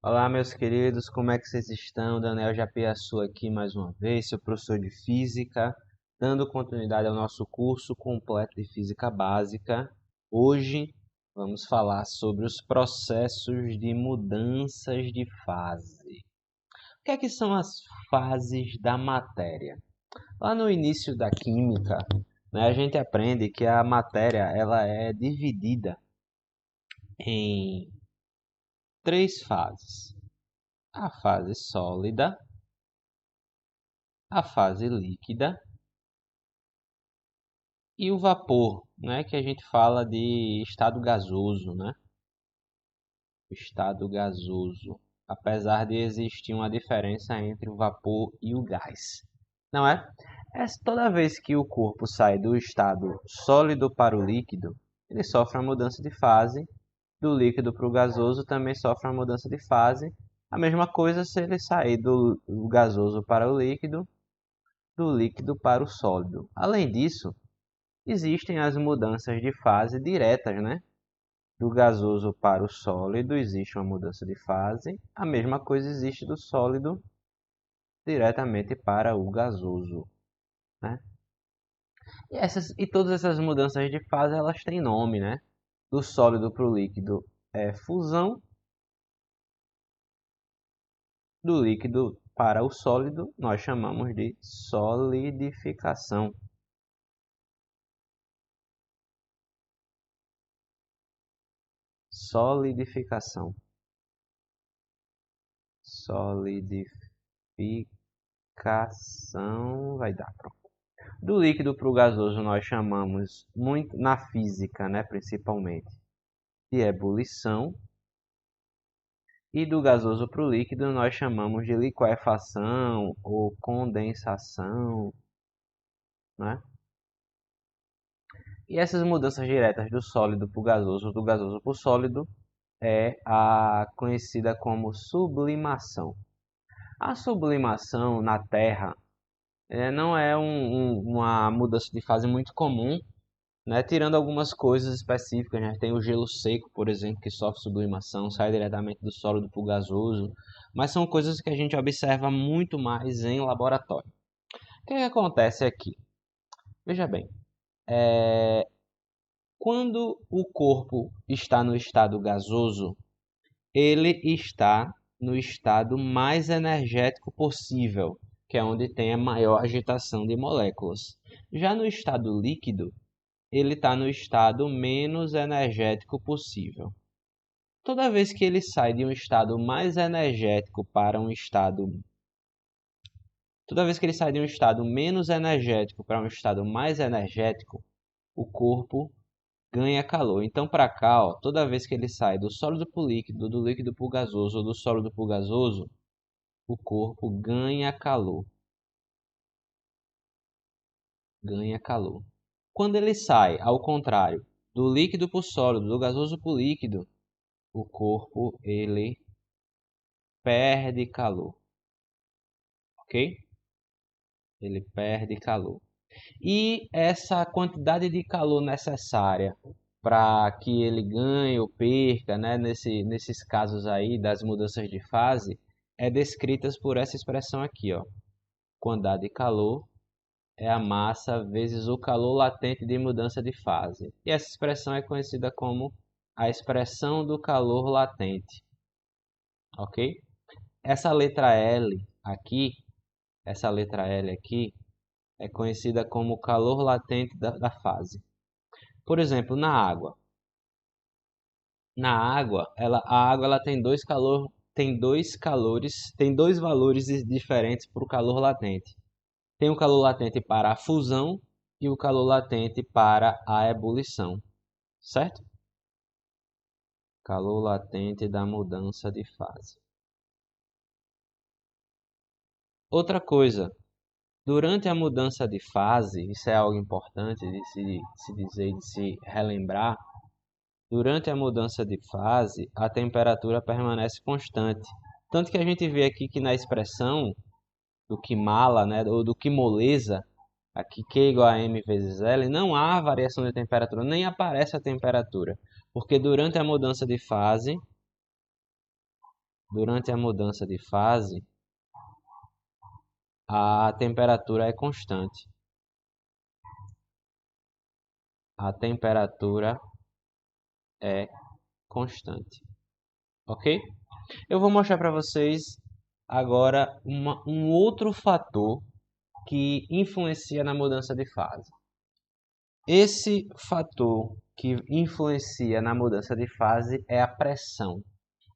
Olá, meus queridos, como é que vocês estão? Daniel Japiaçu aqui mais uma vez, seu professor de Física, dando continuidade ao nosso curso completo de Física Básica. Hoje vamos falar sobre os processos de mudanças de fase. O que é que são as fases da matéria? Lá no início da química, a gente aprende que a matéria ela é dividida em três fases: a fase sólida, a fase líquida e o vapor, né, que a gente fala de estado gasoso, né? Estado gasoso, apesar de existir uma diferença entre o vapor e o gás, não é? Toda vez que o corpo sai do estado sólido para o líquido, ele sofre uma mudança de fase. Do líquido para o gasoso também sofre uma mudança de fase. A mesma coisa se ele sair do gasoso para o líquido, do líquido para o sólido. Além disso, existem as mudanças de fase diretas, né? Do gasoso para o sólido existe uma mudança de fase. A mesma coisa existe do sólido diretamente para o gasoso, né? E todas essas mudanças de fase elas têm nome, né? Do sólido para o líquido é fusão. Do líquido para o sólido nós chamamos de solidificação. Solidificação. Solidificação vai dar, pronto. Do líquido para o gasoso nós chamamos muito na física, né, principalmente, de ebulição. E do gasoso para o líquido nós chamamos de liquefação ou condensação, né? E essas mudanças diretas do sólido para o gasoso, do gasoso para o sólido, é a conhecida como sublimação. A sublimação na Terra não é uma mudança de fase muito comum, né? Tirando algumas coisas específicas, né? Tem o gelo seco, por exemplo, que sofre sublimação, sai diretamente do sólido para o gasoso, mas são coisas que a gente observa muito mais em laboratório. O que é que acontece aqui? Veja bem, quando o corpo está no estado gasoso, ele está no estado mais energético possível, que é onde tem a maior agitação de moléculas. Já no estado líquido, ele está no estado menos energético possível. Toda vez que ele sai de um estado mais energético para um estado Toda vez que ele sai de um estado menos energético para um estado mais energético, o corpo ganha calor. Então, para cá, ó, toda vez que ele sai do sólido para o líquido, do líquido para o gasoso ou do sólido para o gasoso, o corpo ganha calor. Ganha calor. Quando ele sai, ao contrário, do líquido para o sólido, do gasoso para o líquido, o corpo ele perde calor, ok? Ele perde calor. E essa quantidade de calor necessária para que ele ganhe ou perca, né, nesses casos aí das mudanças de fase, é descrita por essa expressão aqui, ó. Quantidade de calor é a massa vezes o calor latente de mudança de fase. E essa expressão é conhecida como a expressão do calor latente, ok? Essa letra L aqui, essa letra L aqui, é conhecida como calor latente da fase. Por exemplo, na água. Na água, a água ela tem dois valores diferentes para o calor latente. Tem o calor latente para a fusão e o calor latente para a ebulição, certo? Calor latente da mudança de fase. Outra coisa, durante a mudança de fase, isso é algo importante de se dizer, de se relembrar. Durante a mudança de fase, a temperatura permanece constante. Tanto que a gente vê aqui que na expressão do que mala, né, ou do que moleza, aqui Q igual a M vezes L, não há variação de temperatura, nem aparece a temperatura. Porque durante a mudança de fase, durante a mudança de fase, a temperatura é constante. A temperatura é constante. Ok? Eu vou mostrar para vocês agora um outro fator que influencia na mudança de fase. Esse fator que influencia na mudança de fase é a pressão.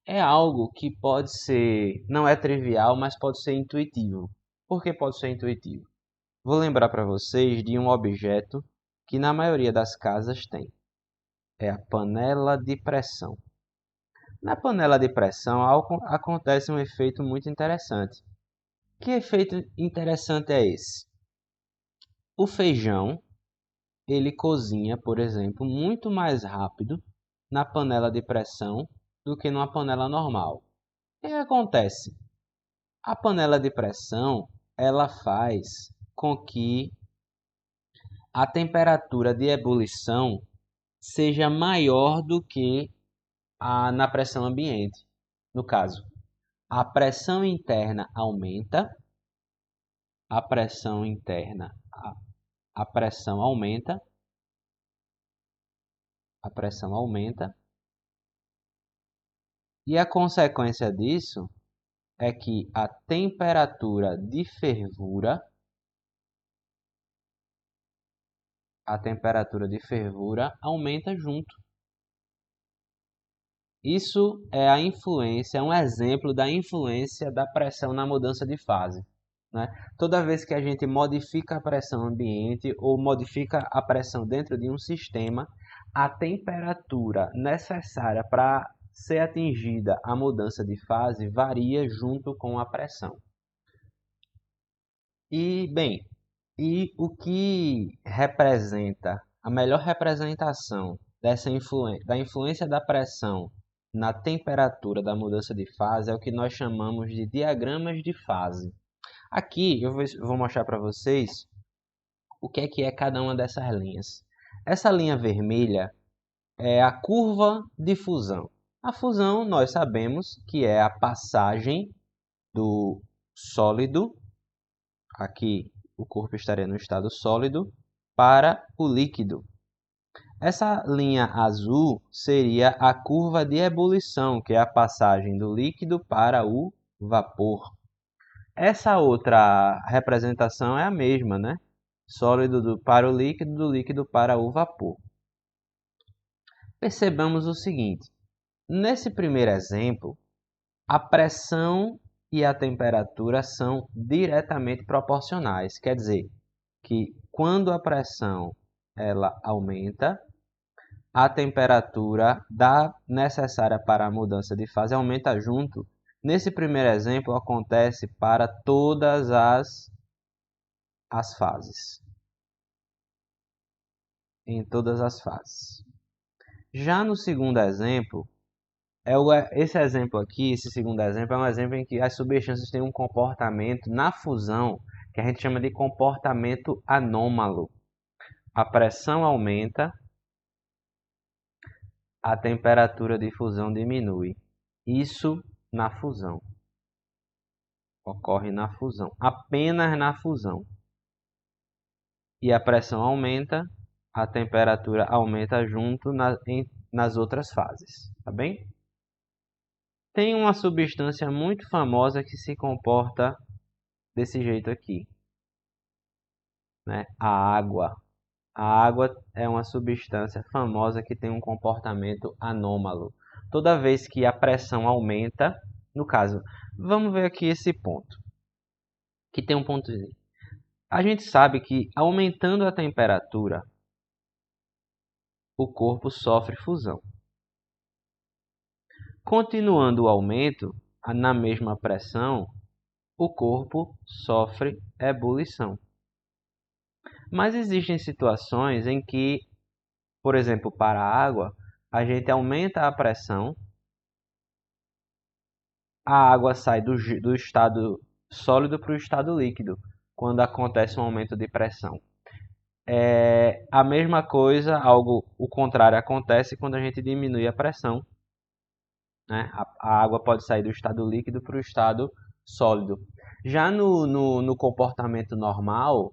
É algo que pode ser, não é trivial, mas pode ser intuitivo. Por que pode ser intuitivo? Vou lembrar para vocês de um objeto que na maioria das casas tem. É a panela de pressão. Na panela de pressão acontece um efeito muito interessante. Que efeito interessante é esse? O feijão, ele cozinha, por exemplo, muito mais rápido na panela de pressão do que numa panela normal. O que acontece? A panela de pressão, ela faz com que a temperatura de ebulição seja maior do que na pressão ambiente. No caso, a pressão interna aumenta, a pressão interna, a pressão aumenta, a pressão aumenta, e a consequência disso é que a temperatura de fervura aumenta junto. Isso é a influência, é um exemplo da influência da pressão na mudança de fase. Né? Toda vez que a gente modifica a pressão ambiente ou modifica a pressão dentro de um sistema, a temperatura necessária para ser atingida a mudança de fase varia junto com a pressão. E o que representa a melhor representação da influência da pressão na temperatura da mudança de fase é o que nós chamamos de diagramas de fase. Aqui eu vou mostrar para vocês o que é cada uma dessas linhas. Essa linha vermelha é a curva de fusão. A fusão nós sabemos que é a passagem do sólido, aqui o corpo estaria no estado sólido, para o líquido. Essa linha azul seria a curva de ebulição, que é a passagem do líquido para o vapor. Essa outra representação é a mesma, né? Sólido para o líquido, do líquido para o vapor. Percebamos o seguinte: nesse primeiro exemplo, a pressão e a temperatura são diretamente proporcionais. Quer dizer que quando a pressão ela aumenta, a temperatura necessária para a mudança de fase aumenta junto. Nesse primeiro exemplo, acontece para todas as fases. Em todas as fases. Já no segundo exemplo, esse segundo exemplo, é um exemplo em que as substâncias têm um comportamento na fusão que a gente chama de comportamento anômalo. A pressão aumenta, a temperatura de fusão diminui. Isso na fusão. Ocorre na fusão, apenas na fusão. E a pressão aumenta, a temperatura aumenta junto nas outras fases, tá bem? Tem uma substância muito famosa que se comporta desse jeito aqui, né? A água. A água é uma substância famosa que tem um comportamento anômalo. Toda vez que a pressão aumenta, no caso, vamos ver aqui esse ponto, que tem um pontozinho. A gente sabe que aumentando a temperatura, o corpo sofre fusão. Continuando o aumento, na mesma pressão, o corpo sofre ebulição. Mas existem situações em que, por exemplo, para a água, a gente aumenta a pressão, a água sai do estado sólido para o estado líquido, quando acontece um aumento de pressão. A mesma coisa, o contrário acontece quando a gente diminui a pressão. né? A água pode sair do estado líquido para o estado sólido. Já no comportamento normal,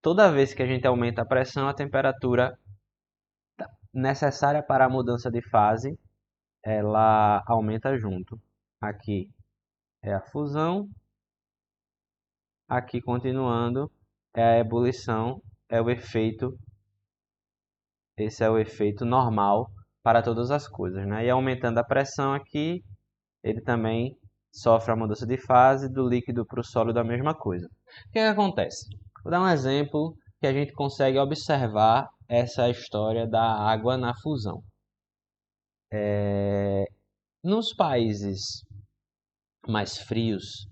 toda vez que a gente aumenta a pressão, a temperatura necessária para a mudança de fase, ela aumenta junto. Aqui é a fusão, aqui continuando é a ebulição, é o efeito, esse é o efeito normal para todas as coisas, né? E aumentando a pressão aqui, ele também sofre a mudança de fase do líquido para o sólido, a mesma coisa. O que acontece? Vou dar um exemplo que a gente consegue observar essa história da água na fusão. Nos países mais frios,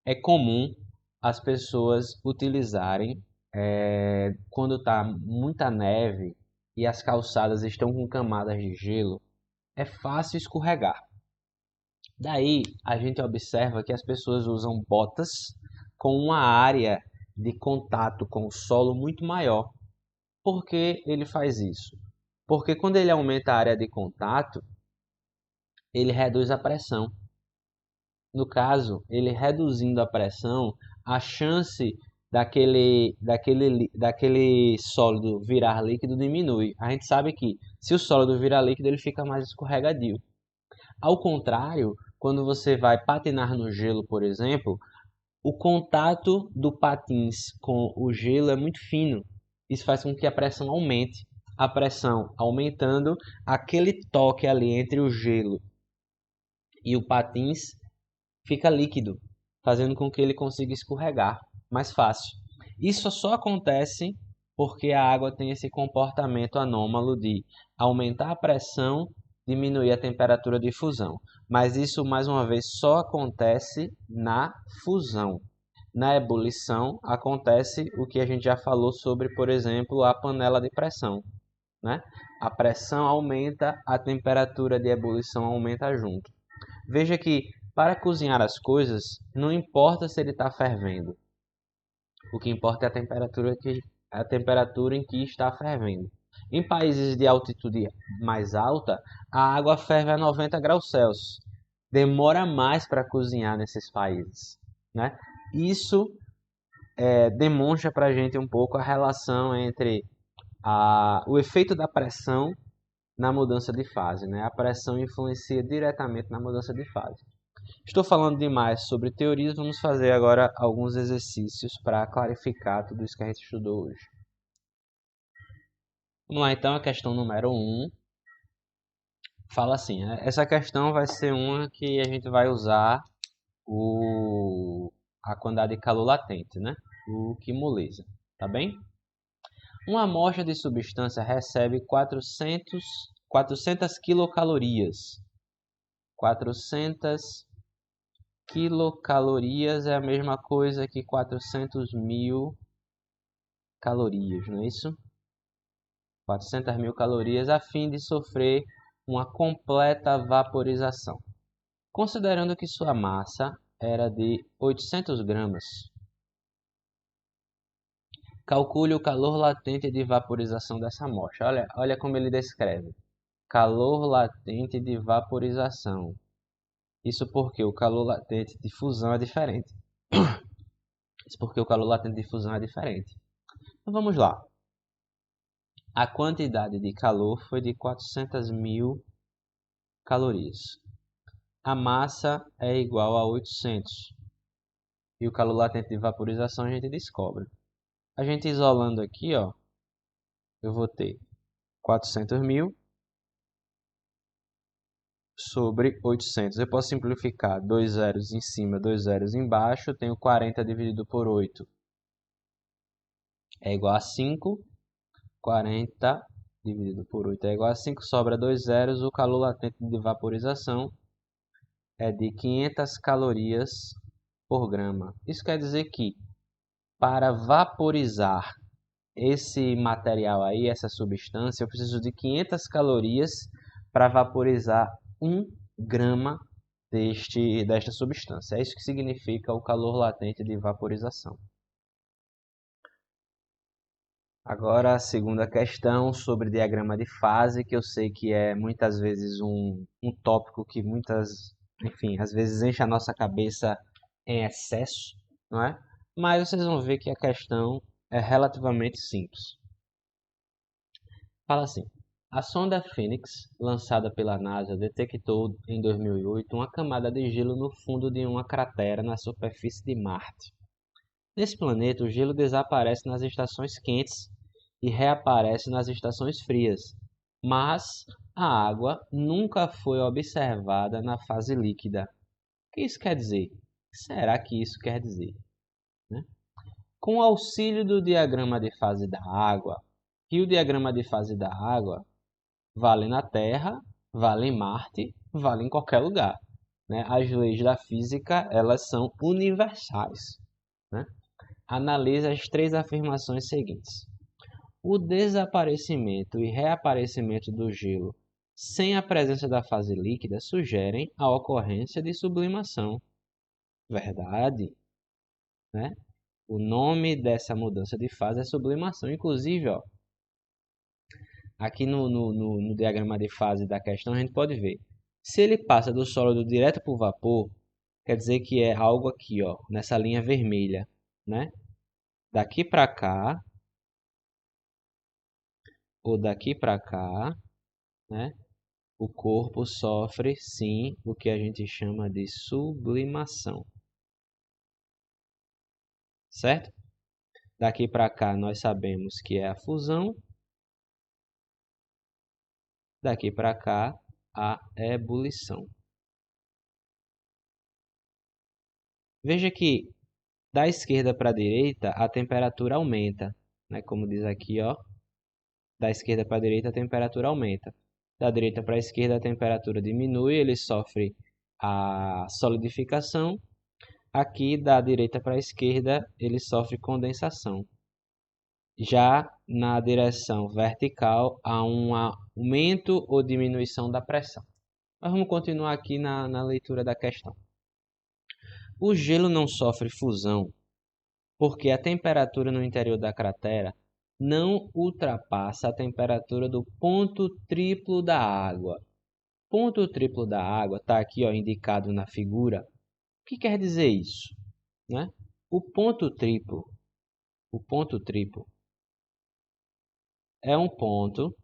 é comum as pessoas utilizarem, quando está muita neve e as calçadas estão com camadas de gelo, é fácil escorregar. Daí a gente observa que as pessoas usam botas com uma área de contato com o solo muito maior. Por que ele faz isso? Porque quando ele aumenta a área de contato, ele reduz a pressão. No caso, ele reduzindo a pressão, a chance daquele sólido virar líquido diminui. A gente sabe que se o sólido virar líquido, ele fica mais escorregadio. Ao contrário, quando você vai patinar no gelo, por exemplo, o contato do patins com o gelo é muito fino. Isso faz com que a pressão aumente. A pressão aumentando, aquele toque ali entre o gelo e o patins fica líquido, fazendo com que ele consiga escorregar mais fácil. Isso só acontece porque a água tem esse comportamento anômalo de aumentar a pressão, diminuir a temperatura de fusão. Mas isso, mais uma vez, só acontece na fusão. Na ebulição, acontece o que a gente já falou sobre, por exemplo, a panela de pressão, né? A pressão aumenta, a temperatura de ebulição aumenta junto. Veja que para cozinhar as coisas, não importa se ele está fervendo. O que importa é a temperatura em que está fervendo. Em países de altitude mais alta, a água ferve a 90 graus Celsius. Demora mais para cozinhar nesses países, né? Isso demonstra para a gente um pouco a relação entre o efeito da pressão na mudança de fase, né? A pressão influencia diretamente na mudança de fase. Estou falando demais sobre teorias, vamos fazer agora alguns exercícios para clarificar tudo isso que a gente estudou hoje. Vamos lá então, a questão número 1 fala assim, essa questão vai ser uma que a gente vai usar a quantidade de calor latente, né? O que moleza, tá bem? Uma amostra de substância recebe 400 quilocalorias. 400 quilocalorias é a mesma coisa que 400.000 calorias, não é isso? 400.000 calorias a fim de sofrer uma completa vaporização. Considerando que sua massa era de 800 gramas, calcule o calor latente de vaporização dessa amostra. Olha como ele descreve. Calor latente de vaporização. Isso porque o calor latente de fusão é diferente. Isso porque o calor latente de fusão é diferente. Então vamos lá. A quantidade de calor foi de 400.000 calorias. A massa é igual a 800. E o calor latente de vaporização a gente descobre. A gente isolando aqui, ó, eu vou ter 400.000 sobre 800. Eu posso simplificar 2 zeros em cima, 2 zeros embaixo. Eu tenho 40 dividido por 8 é igual a 5. 40 dividido por 8 é igual a 5. Sobra 2 zeros. O calor latente de vaporização é de 500 calorias por grama. Isso quer dizer que para vaporizar esse material aí, essa substância, eu preciso de 500 calorias para vaporizar 1 grama desta substância. É isso que significa o calor latente de vaporização. Agora a segunda questão sobre diagrama de fase, que eu sei que é muitas vezes um tópico que enfim, às vezes enche a nossa cabeça em excesso, não é? Mas vocês vão ver que a questão é relativamente simples. Fala assim: a sonda Phoenix, lançada pela NASA, detectou em 2008 uma camada de gelo no fundo de uma cratera na superfície de Marte. Nesse planeta, o gelo desaparece nas estações quentes e reaparece nas estações frias, mas a água nunca foi observada na fase líquida. O que isso quer dizer? O que será que isso quer dizer, né? Com o auxílio do diagrama de fase da água, e o diagrama de fase da água vale na Terra, vale em Marte, vale em qualquer lugar, né? As leis da física, elas são universais, né? Analise as três afirmações seguintes. O desaparecimento e reaparecimento do gelo sem a presença da fase líquida sugerem a ocorrência de sublimação. Verdade, né? O nome dessa mudança de fase é sublimação. Inclusive, ó, aqui no diagrama de fase da questão a gente pode ver. Se ele passa do sólido direto para o vapor, quer dizer que é algo aqui, ó, nessa linha vermelha, né? Daqui para cá, ou daqui para cá, né? O corpo sofre, sim, o que a gente chama de sublimação, certo? Daqui para cá nós sabemos que é a fusão, daqui para cá a ebulição. Veja que da esquerda para a direita a temperatura aumenta, né? Como diz aqui, ó, da esquerda para a direita a temperatura aumenta. Da direita para a esquerda a temperatura diminui, ele sofre a solidificação. Aqui da direita para a esquerda ele sofre condensação. Já na direção vertical há um aumento ou diminuição da pressão. Mas vamos continuar aqui na leitura da questão. O gelo não sofre fusão porque a temperatura no interior da cratera não ultrapassa a temperatura do ponto triplo da água. Ponto triplo da água está aqui, ó, indicado na figura. O que quer dizer isso, né? O ponto triplo é um ponto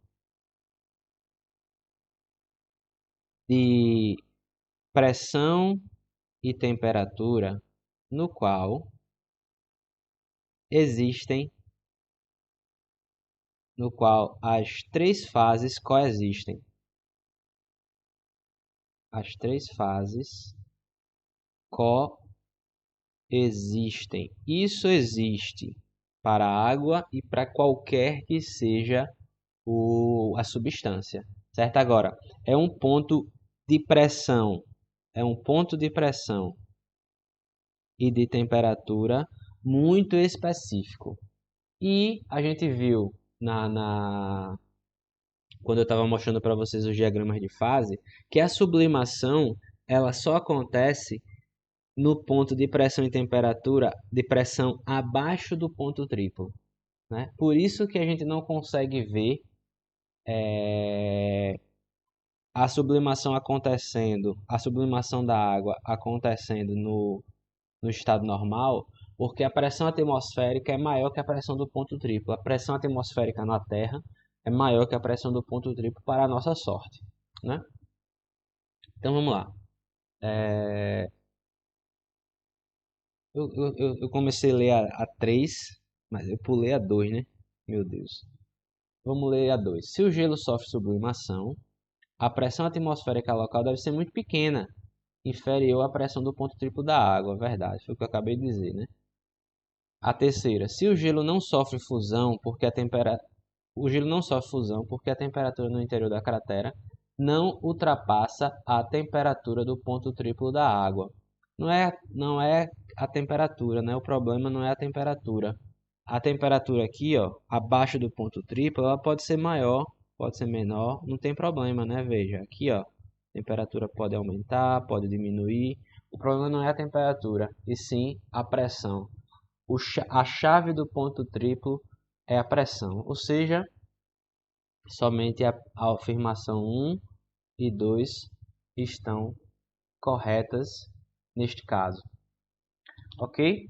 de pressão e temperatura no qual existem, no qual as três fases coexistem. As três fases coexistem. Isso existe para a água e para qualquer que seja a substância, certo? Agora, é um ponto de pressão, é um ponto de pressão e de temperatura muito específico. E a gente viu quando eu estava mostrando para vocês os diagramas de fase, que a sublimação ela só acontece no ponto de pressão e temperatura de pressão abaixo do ponto triplo, né? Por isso que a gente não consegue ver a sublimação acontecendo, a sublimação da água acontecendo no estado normal, porque a pressão atmosférica é maior que a pressão do ponto triplo. A pressão atmosférica na Terra é maior que a pressão do ponto triplo para a nossa sorte, né? Então vamos lá. Eu comecei a ler a 3, mas eu pulei a 2, né? Meu Deus. Vamos ler a 2. Se o gelo sofre sublimação, a pressão atmosférica local deve ser muito pequena, inferior à pressão do ponto triplo da água. Verdade, foi o que eu acabei de dizer, né? A terceira, se o gelo não sofre fusão porque o gelo não sofre fusão porque a temperatura no interior da cratera não ultrapassa a temperatura do ponto triplo da água. Não é a temperatura, né? O problema não é a temperatura. A temperatura aqui, ó, abaixo do ponto triplo, ela pode ser maior, pode ser menor, não tem problema, né? Veja, aqui, ó, a temperatura pode aumentar, pode diminuir. O problema não é a temperatura, e sim a pressão. A chave do ponto triplo é a pressão, ou seja, somente a afirmação 1 e 2 estão corretas neste caso. Ok?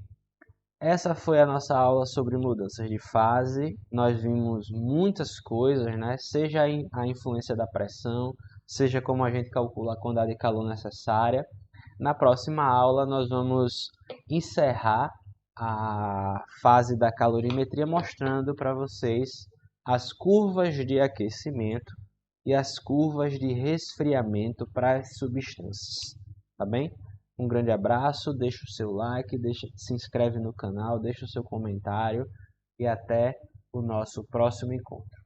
Essa foi a nossa aula sobre mudanças de fase. Nós vimos muitas coisas, né? Seja a influência da pressão, seja como a gente calcula a quantidade de calor necessária. Na próxima aula nós vamos encerrar a fase da calorimetria mostrando para vocês as curvas de aquecimento e as curvas de resfriamento para as substâncias, tá bem? Um grande abraço, deixa o seu like, se inscreve no canal, deixa o seu comentário e até o nosso próximo encontro.